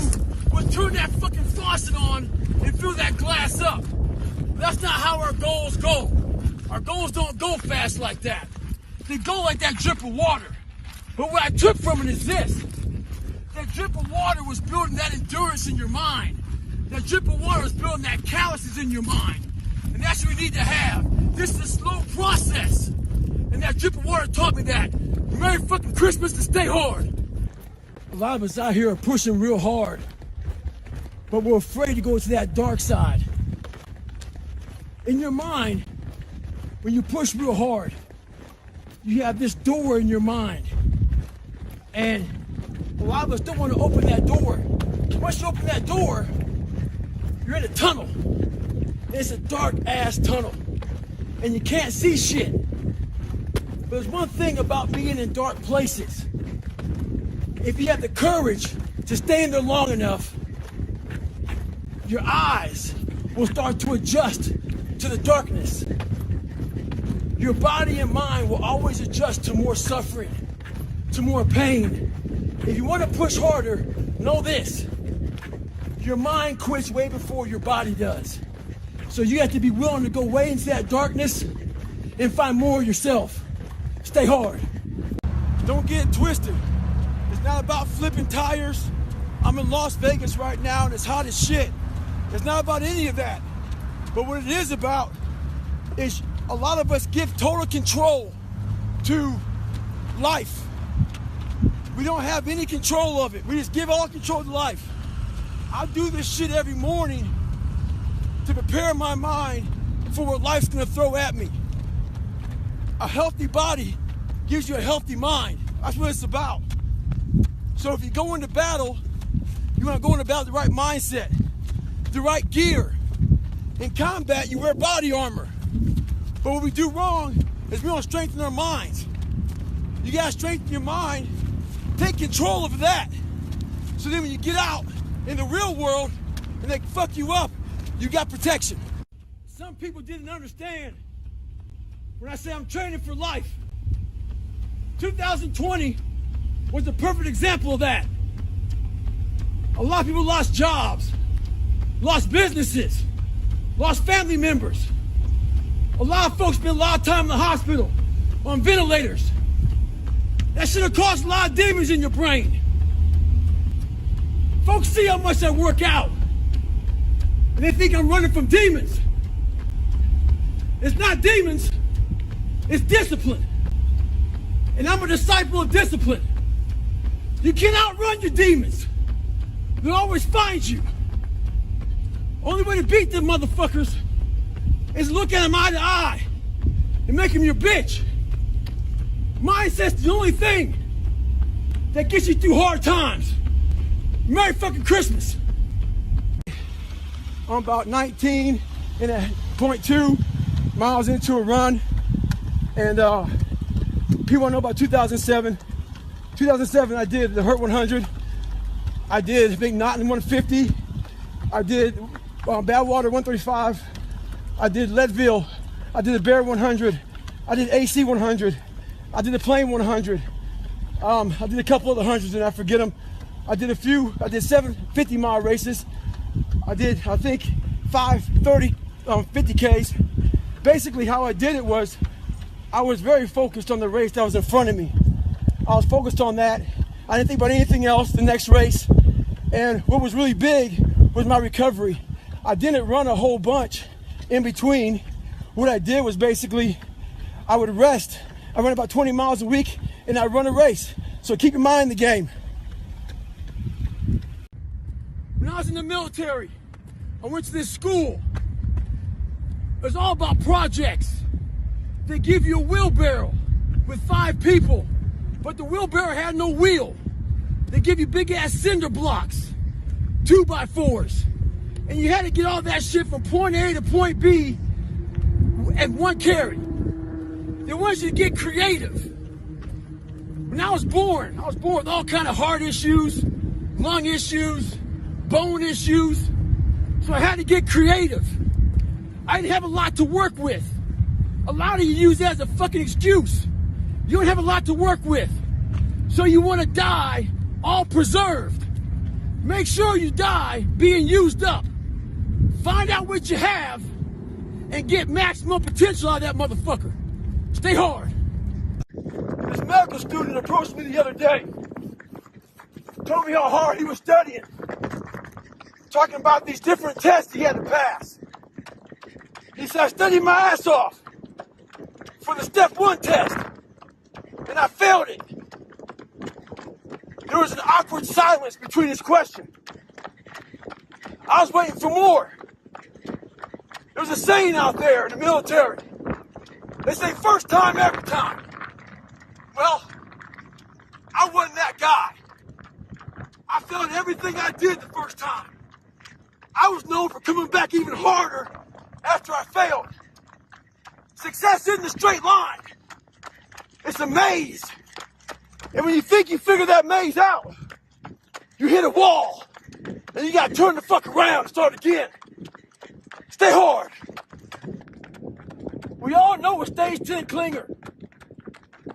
was turn that fucking faucet on and fill that glass up. But that's not how our goals go. Our goals don't go fast like that. They go like that drip of water. But what I took from it is this. That drip of water was building that endurance in your mind. That drip of water was building that calluses in your mind. And that's what we need to have. This is a slow process. And that drip of water taught me that. Merry fucking Christmas and stay hard. A lot of us out here are pushing real hard, but we're afraid to go to that dark side. In your mind, when you push real hard, you have this door in your mind. And a lot of us don't want to open that door. Once you open that door, you're in a tunnel. It's a dark ass tunnel. And you can't see shit. But there's one thing about being in dark places. If you have the courage to stay in there long enough, your eyes will start to adjust to the darkness. Your body and mind will always adjust to more suffering, to more pain. If you want to push harder, know this. Your mind quits way before your body does. So you have to be willing to go way into that darkness and find more of yourself. Stay hard. Don't get twisted. It's not about flipping tires. I'm in Las Vegas right now and it's hot as shit. It's not about any of that. But what it is about is a lot of us give total control to life. We don't have any control of it. We just give all control to life. I do this shit every morning to prepare my mind for what life's gonna throw at me. A healthy body gives you a healthy mind. That's what it's about. So if you go into battle, you want to go into battle with the right mindset, the right gear. In combat, you wear body armor. But what we do wrong is we don't strengthen our minds. You gotta strengthen your mind, take control of that. So then when you get out in the real world and they fuck you up, you got protection. Some people didn't understand when I say I'm training for life. 2020 was the perfect example of that. A lot of people lost jobs, lost businesses, lost family members. A lot of folks spent a lot of time in the hospital on ventilators. That should have caused a lot of demons in your brain. Folks see how much I work out, and they think I'm running from demons. It's not demons, it's discipline. And I'm a disciple of discipline. You can't outrun your demons. They'll always find you. Only way to beat them motherfuckers is look at them eye to eye and make them your bitch. Mindset's the only thing that gets you through hard times. Merry fucking Christmas. I'm about 19 and a 6.2 miles into a run. And people want to know about 2007. 2007, I did the Hurt 100. I did Big Knot in 150. I did Badwater 135. I did Leadville. I did the Bear 100. I did AC 100. I did the Plain 100. I did a couple of the hundreds and I forget them. I did 7 50-mile races. I did, I think, 5 30 50Ks. Basically, how I did it was I was very focused on the race that was in front of me. I was focused on that. I didn't think about anything else the next race. And what was really big was my recovery. I didn't run a whole bunch in between. What I did was basically I would rest. I run about 20 miles a week and I run a race. So keep your mind in the game. When I was in the military, I went to this school. It was all about projects. They give you a wheelbarrow with 5 people, but the wheelbarrow had no wheel. They give you big ass cinder blocks, 2x4s, and you had to get all that shit from point A to point B at one carry. They want you to get creative. When I was born with all kind of heart issues, lung issues, bone issues, so I had to get creative. I didn't have a lot to work with. A lot of you use that as a fucking excuse. You don't have a lot to work with. So you want to die all preserved. Make sure you die being used up. Find out what you have and get maximum potential out of that motherfucker. Stay hard. This medical student approached me the other day. Told me how hard he was studying. Talking about these different tests he had to pass. He said, I studied my ass off for the step 1 test, and I failed it. There was an awkward silence between his question. I was waiting for more. There's a saying out there in the military. They say first time, every time. Well, I wasn't that guy. I failed everything I did the first time. I was known for coming back even harder after I failed. Success isn't a straight line. It's a maze. And when you think you figure that maze out, you hit a wall. And you gotta turn the fuck around and start again. Stay hard. We all know a stage 10 clinger.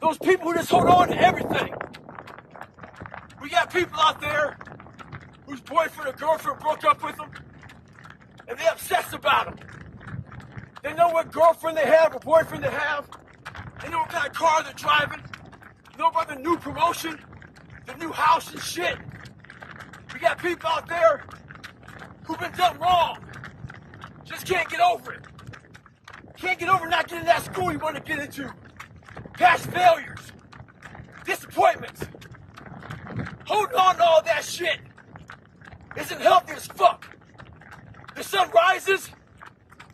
Those people who just hold on to everything. We got people out there whose boyfriend or girlfriend broke up with them, and they obsess about them. They know what girlfriend they have or boyfriend they have. They know what kind of car they're driving. They know about the new promotion, the new house and shit. We got people out there who've been done wrong. Just can't get over it. Can't get over not getting that school you want to get into. Past failures. Disappointments. Holding on to all that shit isn't healthy as fuck. The sun rises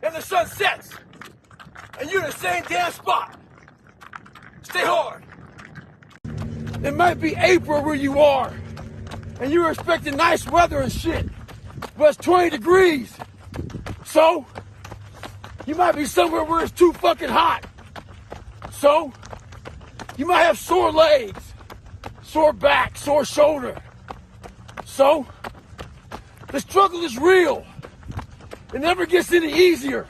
and the sun sets. And you're in the same damn spot. Stay hard. It might be April where you are, and you're expecting nice weather and shit, but it's 20 degrees. So, you might be somewhere where it's too fucking hot. So, you might have sore legs, sore back, sore shoulder. So, the struggle is real. It never gets any easier.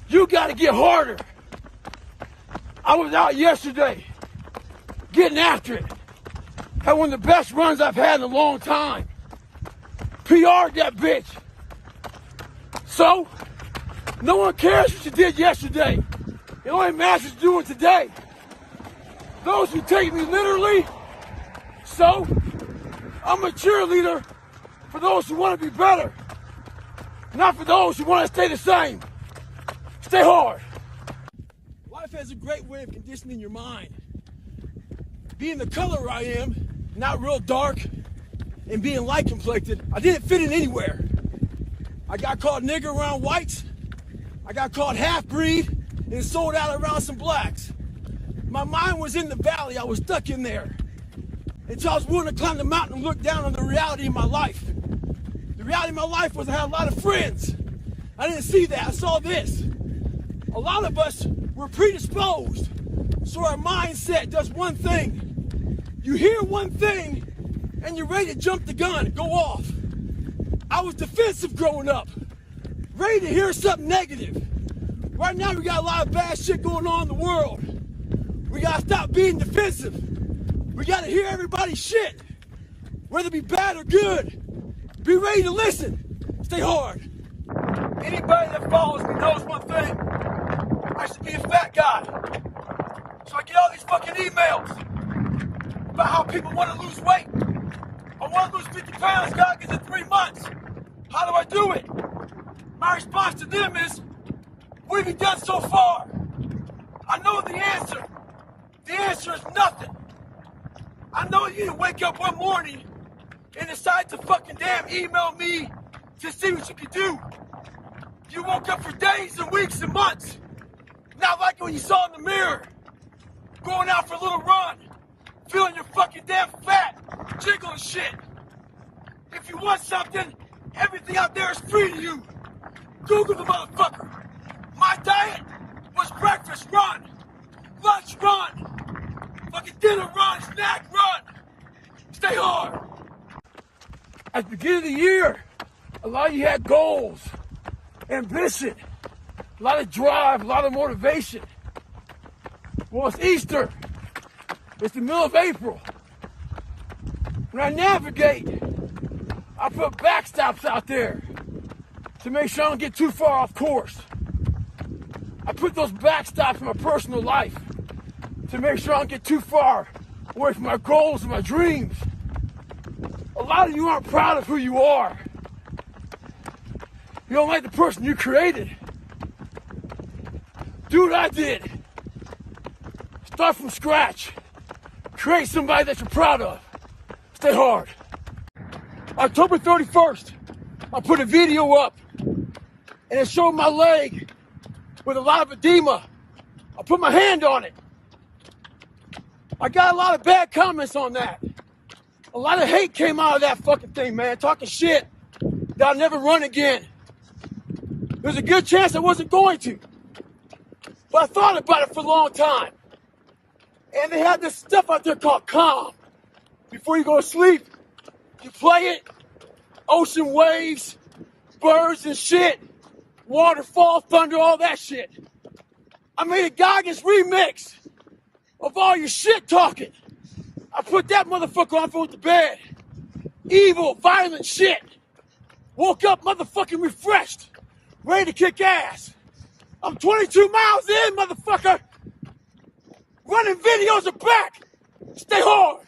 You gotta get harder. I was out yesterday, getting after it. Had one of the best runs I've had in a long time. PR'd that bitch. So, no one cares what you did yesterday. It only matters what you're doing today. Those who take me literally, so I'm a cheerleader for those who want to be better, not for those who want to stay the same. Stay hard. Life has a great way of conditioning your mind. Being the color I am, not real dark, and being light complected, I didn't fit in anywhere. I got called nigger around whites. I got called half-breed and sold out around some blacks. My mind was in the valley. I was stuck in there until I was willing to climb the mountain and look down on the reality of my life. The reality of my life was I had a lot of friends. I didn't see that. I saw this. A lot of us were predisposed. So our mindset does one thing. You hear one thing and you're ready to jump the gun and go off. I was defensive growing up, ready to hear something negative. Right now we got a lot of bad shit going on in the world. We gotta stop being defensive. We gotta hear everybody's shit, whether it be bad or good. Be ready to listen. Stay hard. Anybody that follows me knows one thing. I used to be a fat guy. So I get all these fucking emails about how people want to lose weight. I want to lose 50 pounds, Goggins, in 3 months. How do I do it? My response to them is, what have you done so far? I know the answer. The answer is nothing. I know you didn't wake up one morning and decide to fucking damn email me to see what you can do. You woke up for days and weeks and months. Not like when you saw in the mirror, going out for a little run, feeling your fucking damn fat, jiggling shit. If you want something, everything out there is free to you. Google the motherfucker. My diet was breakfast run, lunch run, fucking dinner run, snack run. Stay hard. At the beginning of the year, a lot of you had goals, ambition, a lot of drive, a lot of motivation. Well, it's Easter. It's the middle of April. When I navigate, I put backstops out there to make sure I don't get too far off course. I put those backstops in my personal life to make sure I don't get too far away from my goals and my dreams. A lot of you aren't proud of who you are. You don't like the person you created. Do what I did. Start from scratch. Create somebody that you're proud of. Stay hard. October 31st, I put a video up and it showed my leg with a lot of edema. I put my hand on it. I got a lot of bad comments on that. A lot of hate came out of that fucking thing, man. Talking shit that I'll never run again. There's a good chance I wasn't going to. But I thought about it for a long time. And they had this stuff out there called Calm. Before you go to sleep, you play it. Ocean waves, birds and shit. Waterfall, thunder, all that shit. I made a Goggins remix of all your shit talking. I put that motherfucker on before I went to bed. Evil, violent shit. Woke up motherfucking refreshed. Ready to kick ass. I'm 22 miles in, motherfucker. Running videos are back. Stay hard.